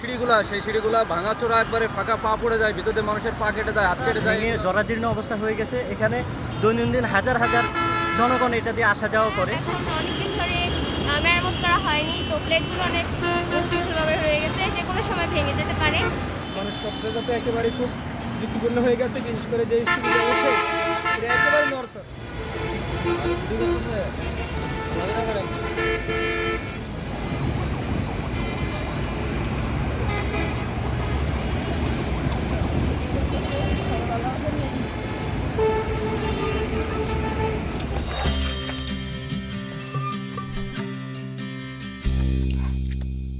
সিঁড়িগুলা, সেই সিঁড়িগুলা ভাঙাচোরা, একবারে ফাঁকা, পা পড়ে যায়, ভিতরে মানুষের পা কেটে যায়, হাত কেটে যায়। ভেঙে জরাজীর্ণ অবস্থা হয়ে গেছে। এখানে দৈনন্দিন হাজার হাজার জনগণ এটা দিয়ে আসা যাওয়া করে। এখন অনেকদিন ধরে মেরামত করা হয়নি, তো প্লেটগুলো অনেক উঁচুভাবে হয়ে গেছে, যে কোনো সময় ভেঙে যেতে পারে। মানুষ পথযাত্রা তো একেবারে খুব ঝুঁকিপূর্ণ হয়ে গেছে, বিশেষ করে যে সিঁড়িটা ওঠে এটা একেবারে নড়চড়।